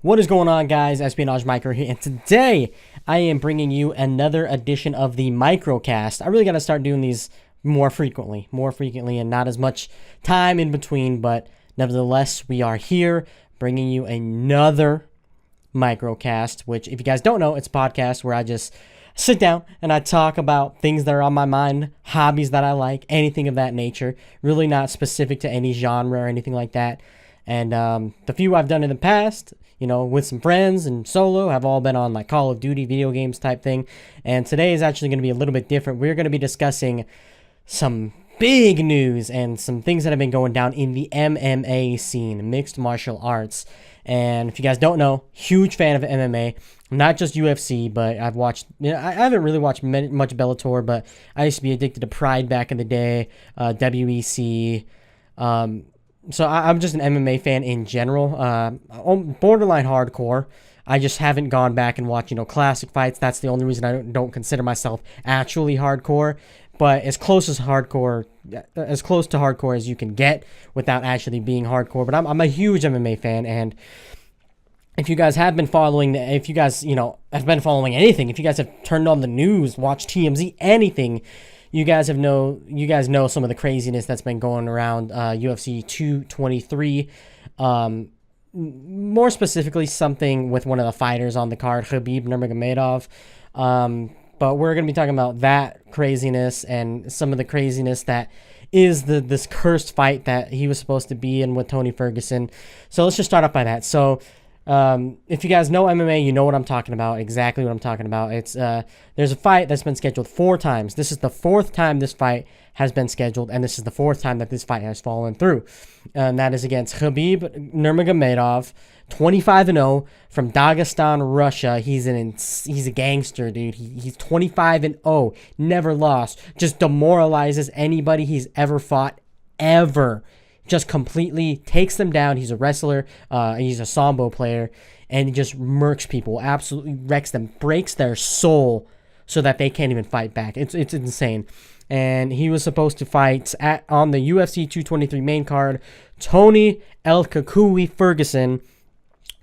What is going on, guys? Espionage Micro here, and today I am bringing you another edition of the MicroCast. I really got to start doing these more frequently, and not as much time in between, but nevertheless, we are here bringing you another MicroCast, which, if you guys don't know, it's a podcast where I just sit down and I talk about things that are on my mind, hobbies that I like, anything of that nature, really not specific to any genre or anything like that. And the few I've done in the past, with some friends and solo, have all been on like Call of Duty video games type thing. And today is actually going to be a little bit different. We're going to be discussing some big news and some things that have been going down in the MMA scene, mixed martial arts. And if you guys don't know, huge fan of MMA, not just UFC, but I've watched, I haven't really watched much Bellator, but I used to be addicted to Pride back in the day, WEC, so I'm just an MMA fan in general, borderline hardcore. I just haven't gone back and watched, classic fights. That's the only reason I don't consider myself actually hardcore. But as close to hardcore as you can get without actually being hardcore. But I'm a huge MMA fan, and if you guys have been following, if you guys, have been following anything, if you guys have turned on the news, watched TMZ, anything, you guys know some of the craziness that's been going around UFC 223. More specifically, something with one of the fighters on the card, Khabib Nurmagomedov. But we're going to be talking about that craziness and some of the craziness that is this cursed fight that he was supposed to be in with Tony Ferguson. So let's just start off by that. So if you guys know MMA, you know what I'm talking about, exactly what I'm talking about. It's there's a fight that's been scheduled 4 times. This is the 4th time this fight has been scheduled, and this is the 4th time that this fight has fallen through. And that is against Khabib Nurmagomedov, 25-0 from Dagestan, Russia. He's a gangster, dude. He's 25-0, never lost. Just demoralizes anybody he's ever fought, ever. Just completely takes them down. He's a wrestler. He's a sambo player, and he just murks people, absolutely wrecks them, breaks their soul so that they can't even fight back. It's insane. And he was supposed to fight on the UFC 223 main card, Tony El Kakui Ferguson,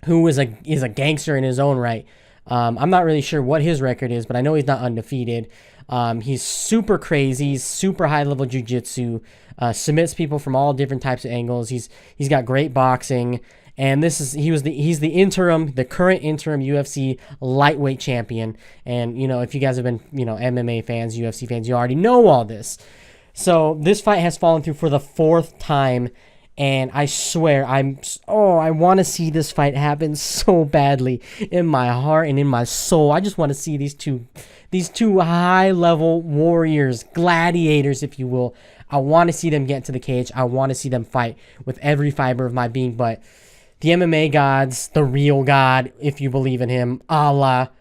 who is a gangster in his own right. I'm not really sure what his record is, but I know he's not undefeated. He's super crazy. He's super high level jiu-jitsu. Submits people from all different types of angles. He's got great boxing, and he's the current interim UFC lightweight champion. And if you guys have been MMA fans, UFC fans, you already know all this. So this fight has fallen through for the 4th time. And I swear, I want to see this fight happen so badly in my heart and in my soul. I just want to see these two high-level warriors, gladiators, if you will. I want to see them get to the cage. I want to see them fight with every fiber of my being. But the MMA gods, the real God, if you believe in him, Allah,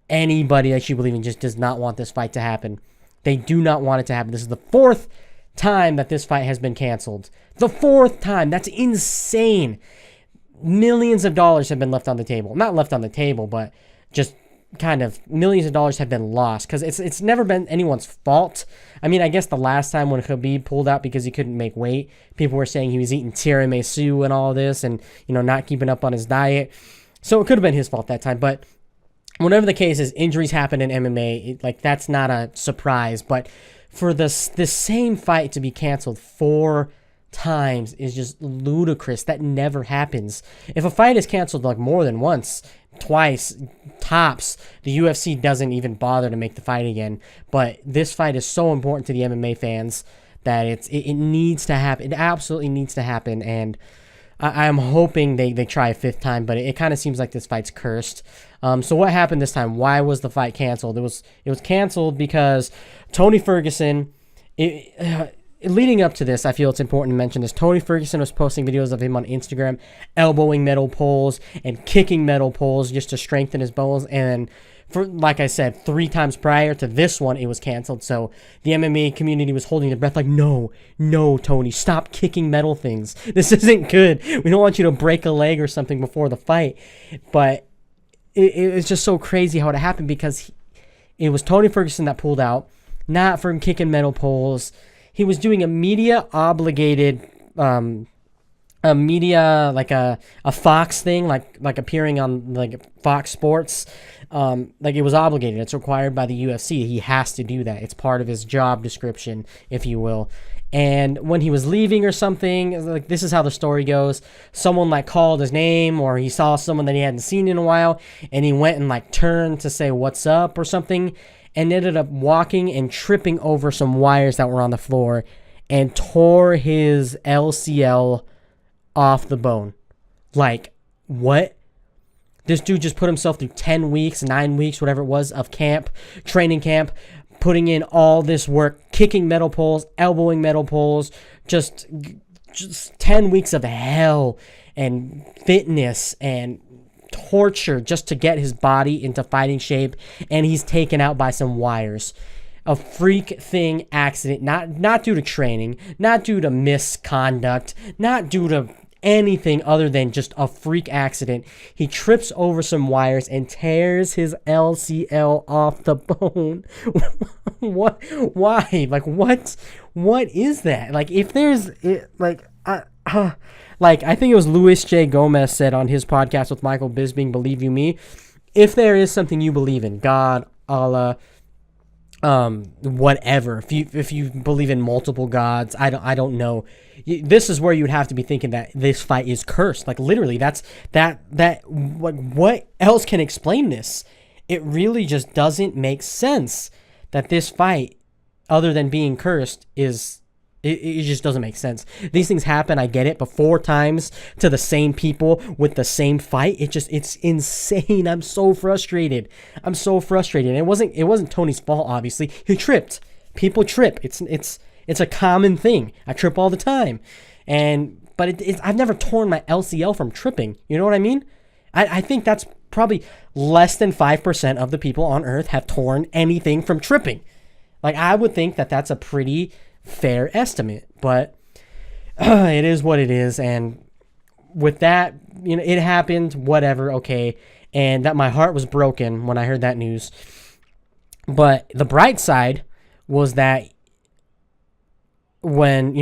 anybody that you believe in, just does not want this fight to happen. They do not want it to happen. This is the 4th time that this fight has been canceled. The 4th time. That's insane. Millions of dollars have been left on the table. Not left on the table, but just kind of millions of dollars have been lost, because it's never been anyone's fault. I mean, I guess the last time when Khabib pulled out because he couldn't make weight, people were saying he was eating tiramisu and all this, and not keeping up on his diet. So it could have been his fault that time. But whatever the case is, injuries happen in MMA. That's not a surprise. But for this same fight to be canceled 4 times is just ludicrous. That never happens. If a fight is canceled more than once, twice, tops, the UFC doesn't even bother to make the fight again. But this fight is so important to the MMA fans that it needs to happen. It absolutely needs to happen. And I'm hoping they try a 5th time, but it kind of seems like this fight's cursed. So what happened this time? Why was the fight canceled? It was canceled because Tony Ferguson, leading up to this, I feel it's important to mention this. Tony Ferguson was posting videos of him on Instagram, elbowing metal poles and kicking metal poles just to strengthen his bones. And like I said, 3 times prior to this one, it was canceled. So the MMA community was holding their breath like, no, Tony, stop kicking metal things. This isn't good. We don't want you to break a leg or something before the fight. But it's just so crazy how it happened, because it was Tony Ferguson that pulled out, not from kicking metal poles. He was doing a media-obligated a media, like a Fox thing, like appearing on like Fox Sports. Like it was obligated. It's required by the UFC. He has to do that. It's part of his job description, if you will. And when he was leaving or something, like this is how the story goes. Someone like called his name, or he saw someone that he hadn't seen in a while, and he went and like turned to say what's up or something, and ended up walking and tripping over some wires that were on the floor and tore his LCL off the bone. Like, what? This dude just put himself through 10 weeks, 9 weeks, whatever it was, of camp, training camp, putting in all this work, kicking metal poles, elbowing metal poles, just 10 weeks of hell and fitness and torture just to get his body into fighting shape, and he's taken out by some wires. A freak thing accident, not due to training, not due to misconduct, not due to anything other than just a freak accident. He trips over some wires and tears his LCL off the bone. What? Why? Like, what is that? Like, if there's like I think it was Luis J. Gomez said on his podcast with Michael Bisping, Believe You Me, if there is something you believe in, God, Allah, whatever, if you believe in multiple gods, I don't know, this is where you would have to be thinking that this fight is cursed. Like, literally, that's what else can explain this? It really just doesn't make sense that this fight, other than being cursed, is it just doesn't make sense. These things happen, I get it, but 4 times to the same people with the same fight, it's insane. I'm so frustrated. It wasn't Tony's fault, obviously. He tripped. People trip. It's a common thing. I trip all the time. But I've never torn my LCL from tripping. You know what I mean? I think that's probably less than 5% of the people on Earth have torn anything from tripping. Like, I would think that that's a pretty fair estimate, but it is what it is. And with that, it happened, whatever, okay. And that my heart was broken when I heard that news. But the bright side was that when,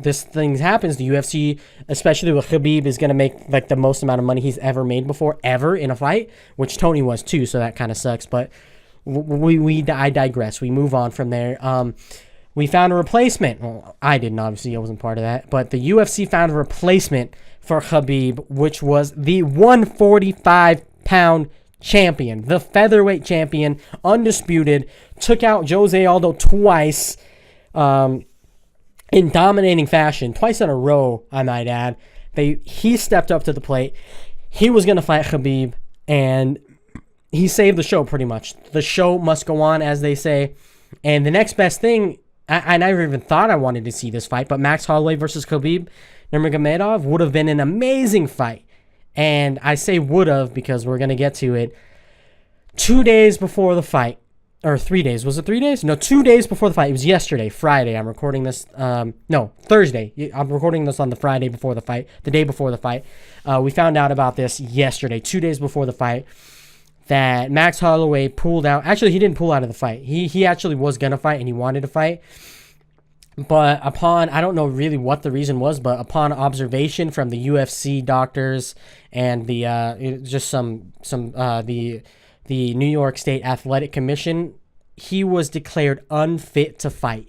this thing happens, the UFC, especially with Khabib, is going to make like the most amount of money he's ever made before, ever, in a fight, which Tony was too, so that kind of sucks. But I digress. We move on from there. We found a replacement. Well, I didn't, obviously. I wasn't part of that. But the UFC found a replacement for Khabib, which was the 145-pound champion, the featherweight champion, undisputed, took out Jose Aldo twice in dominating fashion, twice in a row, I might add. He stepped up to the plate. He was going to fight Khabib, and he saved the show pretty much. The show must go on, as they say. And the next best thing, I never even thought I wanted to see this fight, but Max Holloway versus Khabib Nurmagomedov would have been an amazing fight. And I say would have because we're going to get to it. 2 days before the fight, or 3 days. Was it 3 days? No, 2 days before the fight. It was yesterday, Friday. I'm recording this. Thursday. I'm recording this on the Friday before the fight, the day before the fight. We found out about this yesterday, 2 days before the fight, that Max Holloway pulled out. Actually, he didn't pull out of the fight. He actually was going to fight, and he wanted to fight. But I don't know really what the reason was, but upon observation from the UFC doctors and the New York State Athletic Commission, he was declared unfit to fight.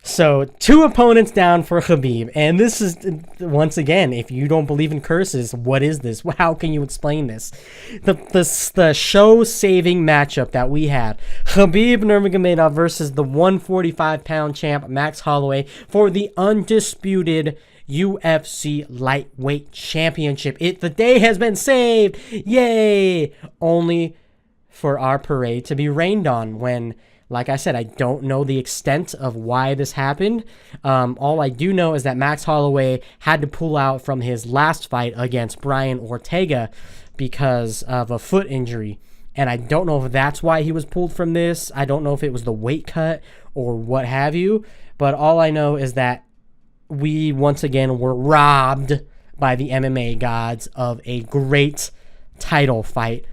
So 2 opponents down for Khabib. And this is, once again, if you don't believe in curses, what is this? How can you explain this? The show-saving matchup that we had. Khabib Nurmagomedov versus the 145-pound champ Max Holloway for the undisputed UFC lightweight championship. The day has been saved. Yay! Only for our parade to be rained on when, like I said, I don't know the extent of why this happened. All I do know is that Max Holloway had to pull out from his last fight against Brian Ortega because of a foot injury. And I don't know if that's why he was pulled from this. I don't know if it was the weight cut or what have you. But all I know is that we, once again, were robbed by the MMA gods of a great title fight.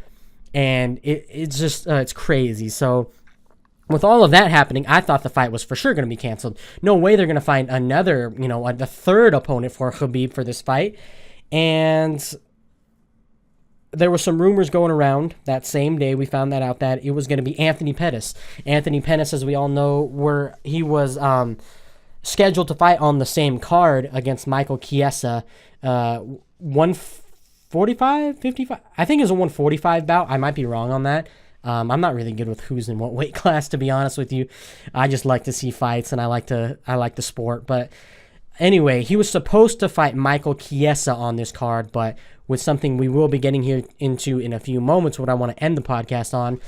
And it's just, it's crazy. So With all of that happening, I thought the fight was for sure going to be canceled. No way they're going to find another, the third opponent for Khabib for this fight. And there were some rumors going around that same day. We found that out that it was going to be Anthony Pettis. Anthony Pettis, as we all know, he was scheduled to fight on the same card against Michael Chiesa, 145, 55. I think it was a 145 bout. I might be wrong on that. I'm not really good with who's in what weight class, to be honest with you. I just like to see fights, and I like the sport. But anyway, he was supposed to fight Michael Chiesa on this card, but with something we will be getting into in a few moments, what I want to end the podcast on.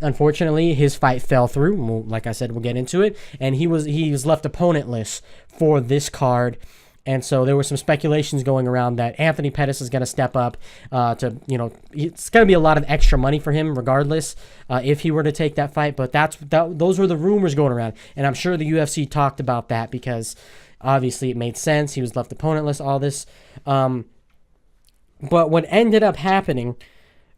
Unfortunately, his fight fell through. Well, like I said, we'll get into it, and he was left opponentless for this card. And so there were some speculations going around that Anthony Pettis is going to step up it's going to be a lot of extra money for him regardless if he were to take that fight. But those were the rumors going around. And I'm sure the UFC talked about that because obviously it made sense. He was left opponentless, all this. But what ended up happening,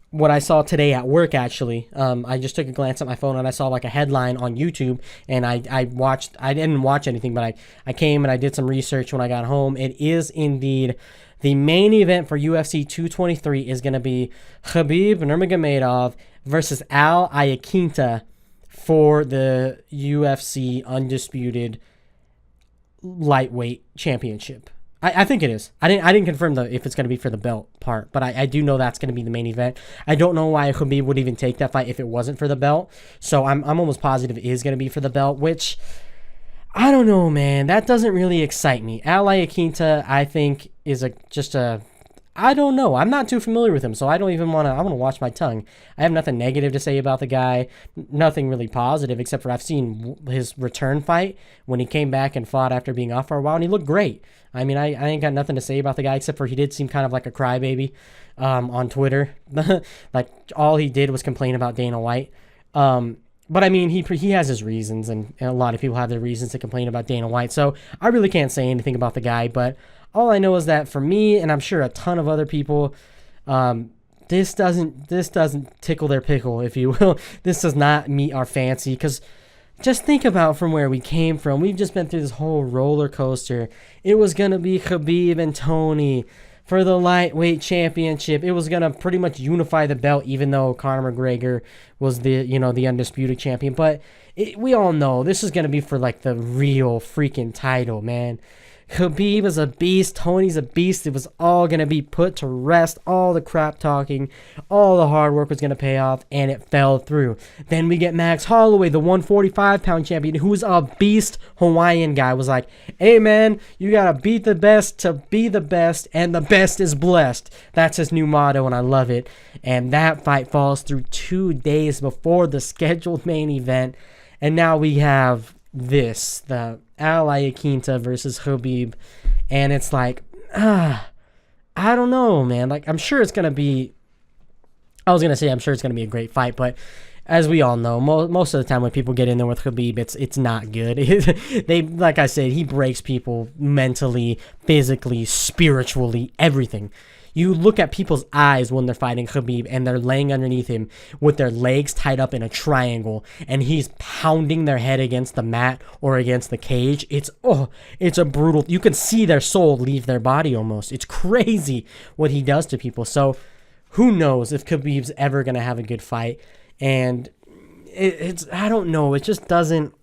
what I saw today at work, actually, I just took a glance at my phone and I saw like a headline on YouTube, and I didn't watch anything, but I came and I did some research when I got home. It is indeed the main event for UFC 223 is going to be Khabib Nurmagomedov versus Al Iaquinta for the UFC undisputed lightweight championship. I think it is. I didn't confirm if it's going to be for the belt part, but I do know that's going to be the main event. I don't know why Khabib would even take that fight if it wasn't for the belt. So I'm almost positive it is going to be for the belt, which I don't know, man. That doesn't really excite me. Al Iaquinta, I think, is I don't know. I'm not too familiar with him, so I want to watch my tongue. I have nothing negative to say about the guy, nothing really positive, except for I've seen his return fight when he came back and fought after being off for a while, and he looked great. I mean, I ain't got nothing to say about the guy, except for he did seem kind of like a crybaby on Twitter. Like, all he did was complain about Dana White. But, I mean, he has his reasons, and a lot of people have their reasons to complain about Dana White, so I really can't say anything about the guy, but all I know is that for me, and I'm sure a ton of other people, this doesn't tickle their pickle, if you will. This does not meet our fancy, because just think about from where we came from. We've just been through this whole roller coaster. It was going to be Khabib and Tony for the lightweight championship. It was going to pretty much unify the belt, even though Conor McGregor was the undisputed champion. But we all know this is going to be for like the real freaking title, man. Khabib is a beast. Tony's a beast. It was all going to be put to rest. All the crap talking, all the hard work was going to pay off, and it fell through. Then we get Max Holloway, the 145-pound champion, who's a beast Hawaiian guy, was like, hey, man, you got to beat the best to be the best, and the best is blessed. That's his new motto, and I love it. And that fight falls through 2 days before the scheduled main event, and now we have the Al Iaquinta versus Khabib, and it's like, I don't know, man. Like, I'm sure it's going to be a great fight, but as we all know, most of the time when people get in there with Khabib, it's not good. Like I said, he breaks people mentally, physically, spiritually, everything. You look at people's eyes when they're fighting Khabib and they're laying underneath him with their legs tied up in a triangle and he's pounding their head against the mat or against the cage. It's a brutal. You can see their soul leave their body almost. It's crazy what he does to people. So who knows if Khabib's ever going to have a good fight. And I don't know. It just doesn't.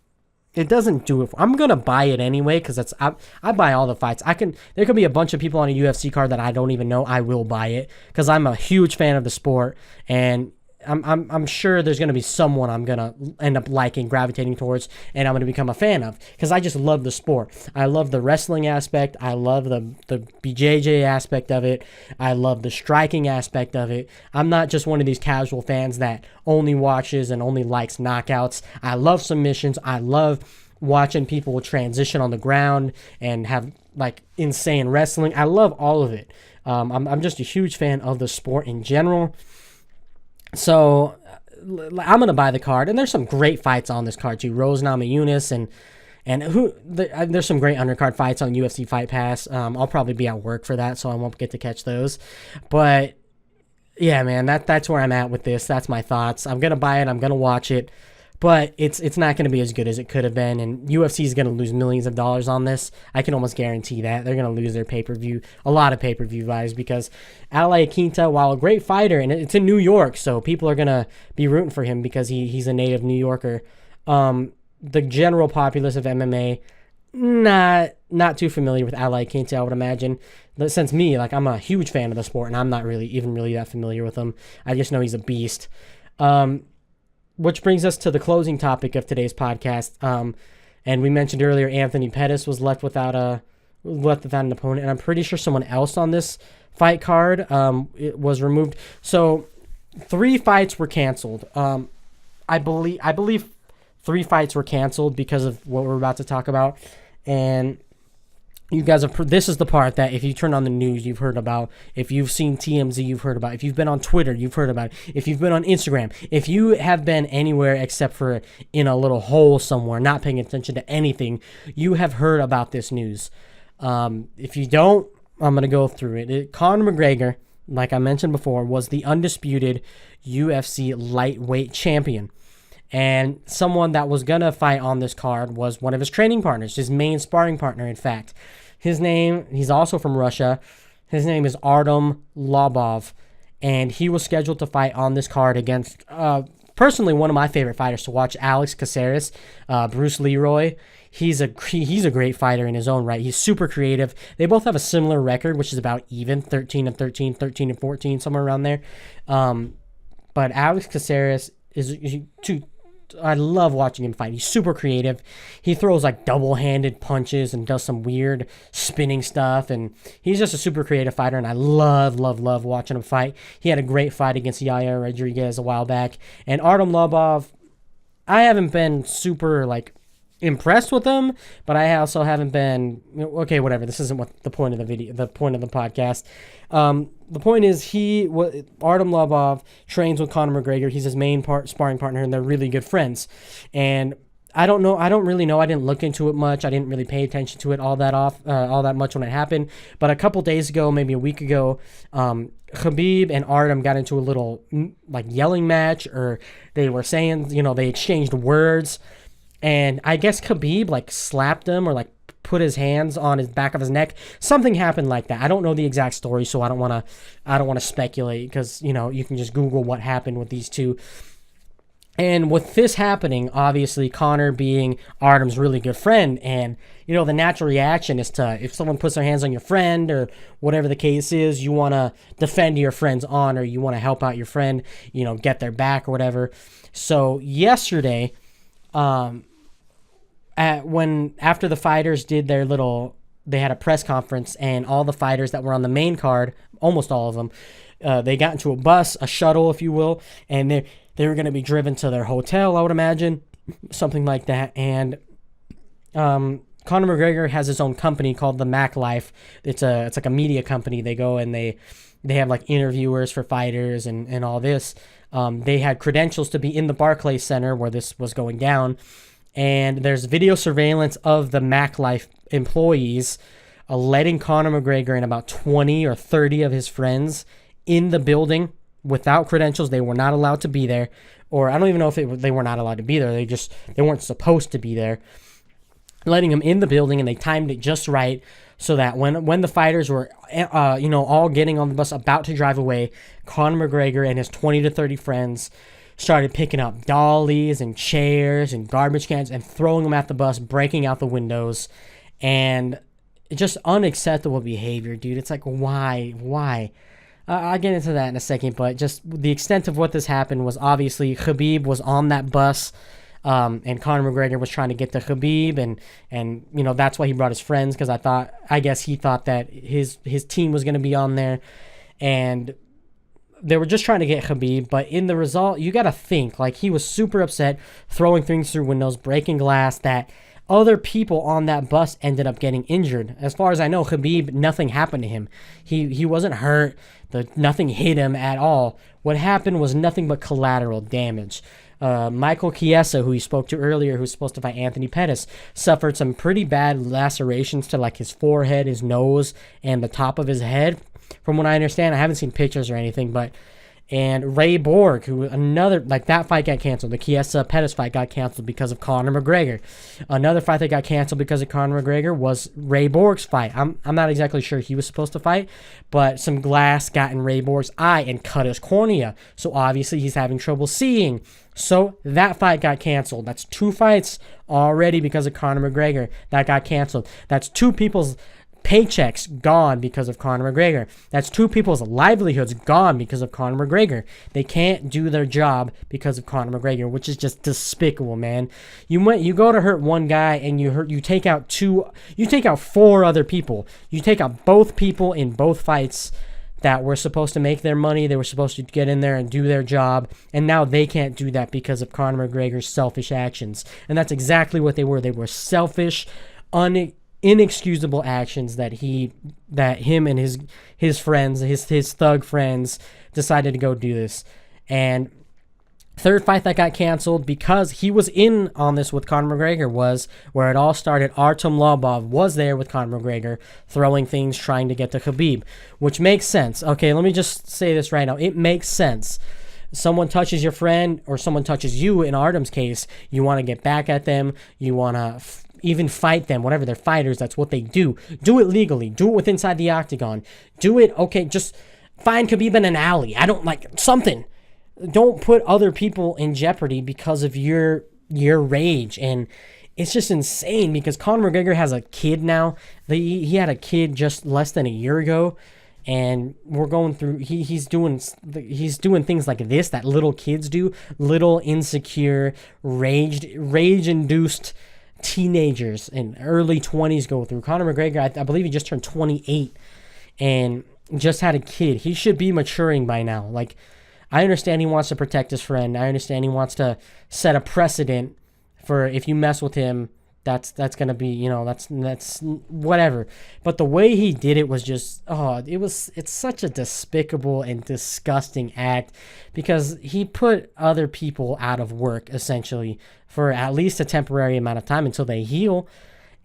It doesn't do it. I'm gonna buy it anyway because I buy all the fights. There could be a bunch of people on a UFC card that I don't even know. I will buy it because I'm a huge fan of the sport, and I'm sure there's gonna be someone I'm gonna end up liking, gravitating towards, and I'm gonna become a fan of because I just love the sport. I love the wrestling aspect. I love the BJJ aspect of it. I love the striking aspect of it. I'm not just one of these casual fans that only watches and only likes knockouts. I love submissions. I love watching people transition on the ground and have like insane wrestling. I love all of it. I'm just a huge fan of the sport in general. So I'm gonna buy the card, and there's some great fights on this card too. Rose Namajunas there's some great undercard fights on UFC Fight Pass. I'll probably be at work for that, so I won't get to catch those. But yeah, man, that's where I'm at with this. That's my thoughts. I'm gonna buy it. I'm gonna watch it. but it's not going to be as good as it could have been, and UFC is going to lose millions of dollars on this. I can almost guarantee that. They're going to lose their pay-per-view, a lot of pay-per-view buys, because Al Iaquinta, while a great fighter, and it's in New York, so people are going to be rooting for him because he's a native New Yorker. The general populace of MMA, not too familiar with Al Iaquinta, I would imagine. Since me, like, I'm a huge fan of the sport, and I'm not really that familiar with him. I just know he's a beast. Which brings us to the closing topic of today's podcast. And we mentioned earlier Anthony Pettis was left without an opponent, and I'm pretty sure someone else on this fight card it was removed. So 3 fights were canceled. I believe 3 fights were canceled because of what we're about to talk about, and you guys this is the part that if you turn on the news, you've heard about. If you've seen TMZ, you've heard about. If you've been on Twitter, you've heard about it. If you've been on Instagram, if you have been anywhere except for in a little hole somewhere, not paying attention to anything, you have heard about this news. If you don't, I'm going to go through it. Conor McGregor, like I mentioned before, was the undisputed UFC lightweight champion. And someone that was going to fight on this card was one of his training partners, his main sparring partner, in fact. He's also from Russia. His name is Artem Lobov. And he was scheduled to fight on this card against, personally, one of my favorite fighters to watch, Alex Caceres, Bruce Leroy. He's a great fighter in his own right. He's super creative. They both have a similar record, which is about even, 13-13, 13-14, somewhere around there. But Alex Caceres I love watching him fight. He's super creative. He throws like double-handed punches and does some weird spinning stuff, and he's just a super creative fighter, and I love watching him fight. He had a great fight against Yair Rodriguez a while back, and Artem Lobov, I haven't been super impressed with him, but I also haven't been okay. Whatever. This isn't what the point of the point of the podcast. The point is Artem Lobov trains with Conor McGregor. He's his main sparring partner, and they're really good friends. And I don't really know. I didn't look into it much. I didn't really pay attention to it all that much when it happened. But a couple days ago, maybe a week ago, Khabib and Artem got into a little yelling match, or they were saying, they exchanged words. And I guess Khabib slapped him or put his hands on his back of his neck. Something happened like that. I don't know the exact story, so I don't want to speculate, because you can just Google what happened with these two. And with this happening, obviously Conor being Artem's really good friend, and the natural reaction is if someone puts their hands on your friend or whatever the case is, you want to defend your friend's honor, you want to help out your friend, get their back or whatever. So yesterday, after the fighters did they had a press conference, and all the fighters that were on the main card, almost all of them, they got into a bus, a shuttle, if you will, and they were going to be driven to their hotel, I would imagine, something like that. And Conor McGregor has his own company called the Mac Life. It's like a media company. They go and they have interviewers for fighters and all this. They had credentials to be in the Barclays Center where this was going down. And there's video surveillance of the Mac Life employees letting Conor McGregor and about 20 or 30 of his friends in the building without credentials. They were not allowed to be there. Or I don't even know if they were not allowed to be there. They weren't supposed to be there. Letting them in the building, and they timed it just right so that when the fighters were all getting on the bus about to drive away, Conor McGregor and his 20 to 30 friends started picking up dollies and chairs and garbage cans and throwing them at the bus, breaking out the windows, and just unacceptable behavior, dude. It's why? I'll get into that in a second, but just the extent of what this happened was obviously Khabib was on that bus, and Conor McGregor was trying to get to Khabib, and that's why he brought his friends, because I guess he thought that his team was going to be on there, and they were just trying to get Khabib. But in the result, you got to think, he was super upset, throwing things through windows, breaking glass, that other people on that bus ended up getting injured. As far as I know, Khabib, nothing happened to him. He wasn't hurt. Nothing hit him at all. What happened was nothing but collateral damage. Michael Chiesa, who he spoke to earlier, who's supposed to fight Anthony Pettis, suffered some pretty bad lacerations to his forehead, his nose, and the top of his head. From what I understand, I haven't seen pictures or anything, but And Ray Borg, who another, like, that fight got canceled. The Chiesa Pettis fight got canceled because of Conor McGregor. Another fight that got canceled because of Conor McGregor was Ray Borg's fight. I'm not exactly sure he was supposed to fight, but some glass got in Ray Borg's eye and cut his cornea. So obviously he's having trouble seeing. So that fight got canceled. That's 2 fights already because of Conor McGregor that got canceled. That's 2 people's paychecks gone because of Conor McGregor. That's 2 people's livelihoods gone because of Conor McGregor. They can't do their job because of Conor McGregor, which is just despicable, man. You go to hurt one guy and you take out 4 other people. You take out both people in both fights that were supposed to make their money. They were supposed to get in there and do their job, and now they can't do that because of Conor McGregor's selfish actions. And that's exactly what they were. They were selfish, inexcusable actions that him and his friends, his thug friends, decided to go do this. And third fight that got canceled because he was in on this with Conor McGregor was where it all started. Artem Lobov was there with Conor McGregor, throwing things, trying to get to Khabib, which makes sense. Okay, let me just say this right now. It makes sense. Someone touches your friend or someone touches you, in Artem's case, you want to get back at them. You want to even fight them, whatever. They're fighters. That's what they do. Do it legally. Do it with inside the octagon. Do it, okay, just find Khabib in an alley. I don't like something. Don't put other people in jeopardy because of your rage. And it's just insane because Conor McGregor has a kid now. He had a kid just less than a year ago, and we're going through. He's doing things like this that little kids do. Little insecure, rage-induced teenagers in early 20s go through. Conor McGregor, I believe he just turned 28 and just had a kid. He should be maturing by now. Like, I understand he wants to protect his friend. I understand he wants to set a precedent for if you mess with him, that's going to be, that's whatever. But the way he did it was just, it's such a despicable and disgusting act because he put other people out of work, essentially, for at least a temporary amount of time until they heal.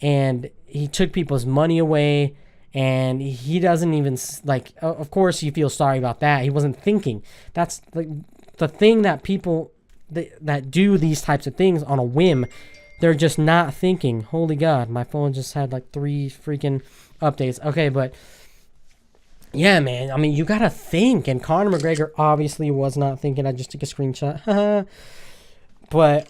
And he took people's money away. And he doesn't even, like, of course you feel sorry about that. He wasn't thinking. That's the thing that people that do these types of things on a whim, they're just not thinking. Holy God, my phone just had like 3 freaking updates. Okay, but yeah, man. I mean, you got to think. And Conor McGregor obviously was not thinking. I just took a screenshot. But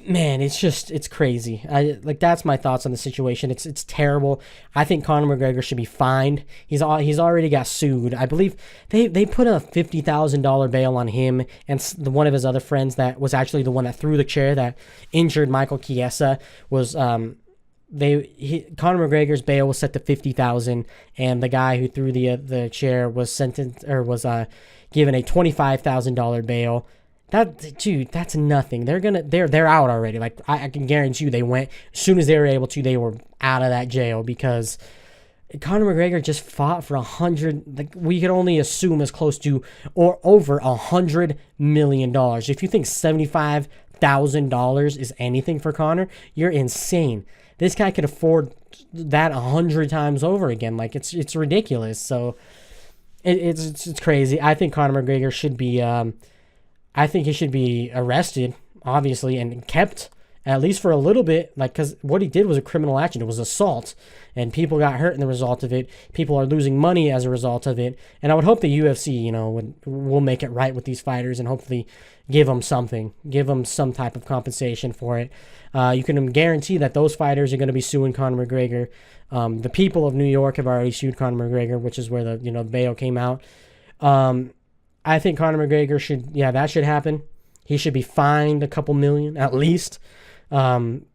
man, it's crazy. That's my thoughts on the situation. It's terrible. I think Conor McGregor should be fined. He's already got sued. I believe they put a $50,000 bail on him and one of his other friends that was actually the one that threw the chair that injured Michael Chiesa was Conor McGregor's bail was set to $50,000, and the guy who threw the chair was sentenced or was given a $25,000 bail. That's nothing. They're out already. Like, I can guarantee you they went as soon as they were able to. They were out of that jail because Conor McGregor just fought for 100. Like, we could only assume as close to or over $100 million. If you think $75,000 is anything for Conor, you're insane. This guy could afford that 100 times over again. Like, it's ridiculous. So it's crazy. I think Conor McGregor should be. I think he should be arrested, obviously, and kept at least for a little bit, like, because what he did was a criminal action. It was assault, and people got hurt in the result of it. People are losing money as a result of it, and I would hope the UFC, will make it right with these fighters and hopefully give them something, give them some type of compensation for it. You can guarantee that those fighters are going to be suing Conor McGregor. The people of New York have already sued Conor McGregor, which is where the bail came out. I think Conor McGregor that should happen. He should be fined a couple million at least. And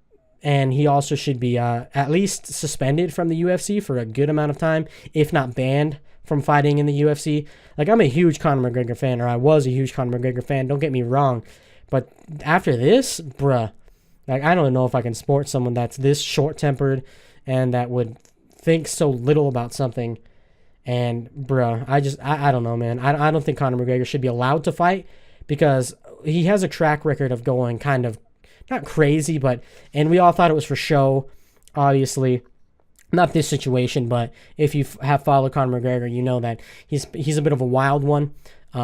he also should be at least suspended from the UFC for a good amount of time, if not banned from fighting in the UFC. Like, I'm a huge Conor McGregor fan, or I was a huge Conor McGregor fan, don't get me wrong. But after this, bruh, like, I don't know if I can support someone that's this short-tempered and that would think so little about something. And, bro, I don't know, man. I don't think Conor McGregor should be allowed to fight because he has a track record of going kind of, not crazy, and we all thought it was for show, obviously. Not this situation, but if you have followed Conor McGregor, you know that he's a bit of a wild one.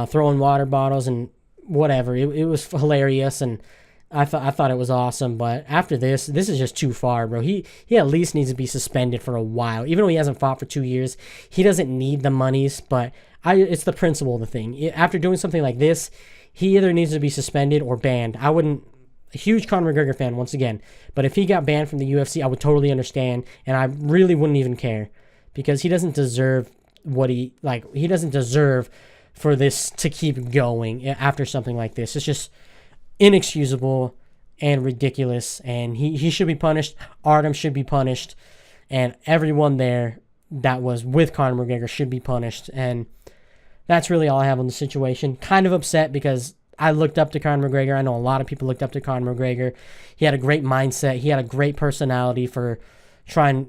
throwing water bottles and whatever. It was hilarious, and I thought it was awesome. But after this is just too far, bro. He at least needs to be suspended for a while. Even though he hasn't fought for 2 years, he doesn't need the monies. But it's the principle of the thing. After doing something like this, he either needs to be suspended or banned. I wouldn't. A huge Conor McGregor fan once again, but if he got banned from the UFC, I would totally understand, and I really wouldn't even care, because he doesn't deserve he doesn't deserve for this to keep going after something like this. It's just inexcusable and ridiculous, and he should be punished. Artem should be punished, and everyone there that was with Conor McGregor should be punished. And that's really all I have on the situation. Kind of upset because I looked up to Conor McGregor. I know a lot of people looked up to Conor McGregor. He had a great mindset. He had a great personality for trying.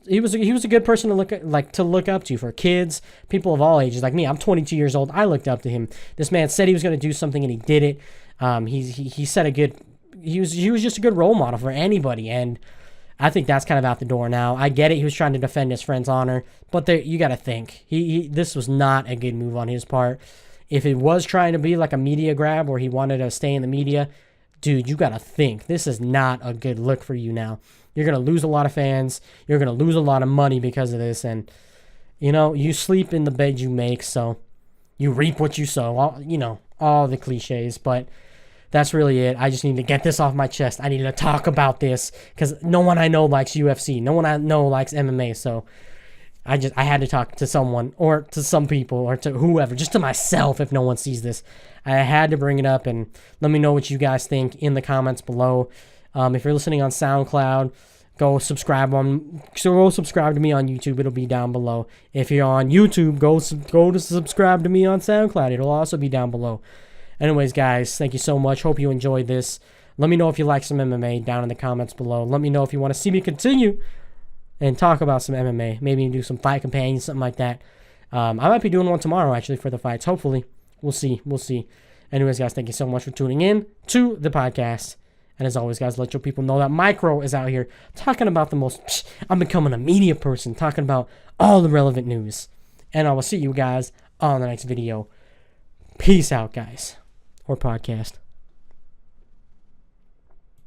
He was a good person to look up to for kids, people of all ages. Like me, I'm 22 years old. I looked up to him. This man said he was going to do something and he did it. He set a good. He was just a good role model for anybody, and I think that's kind of out the door now. I get it. He was trying to defend his friend's honor, but you got to think this was not a good move on his part. If it was trying to be like a media grab or he wanted to stay in the media, dude, you got to think. This is not a good look for you now. You're going to lose a lot of fans. You're going to lose a lot of money because of this. And, you sleep in the bed you make, so you reap what you sow. All the cliches. But that's really it. I just need to get this off my chest. I need to talk about this because no one I know likes UFC. No one I know likes MMA, so I had to talk to someone or to some people or to whoever, just to myself if no one sees this. I had to bring it up, and let me know what you guys think in the comments below. If you're listening on SoundCloud, go subscribe to me on YouTube. It'll be down below. If you're on YouTube, go to subscribe to me on SoundCloud. It'll also be down below. Anyways, guys, thank you so much. Hope you enjoyed this. Let me know if you like some MMA down in the comments below. Let me know if you want to see me continue and talk about some MMA. Maybe do some fight companions, something like that. I might be doing one tomorrow, actually, for the fights. Hopefully. We'll see. Anyways, guys, thank you so much for tuning in to the podcast. And as always, guys, let your people know that Micro is out here talking about I'm becoming a media person, talking about all the relevant news. And I will see you guys on the next video. Peace out, guys. Or podcast.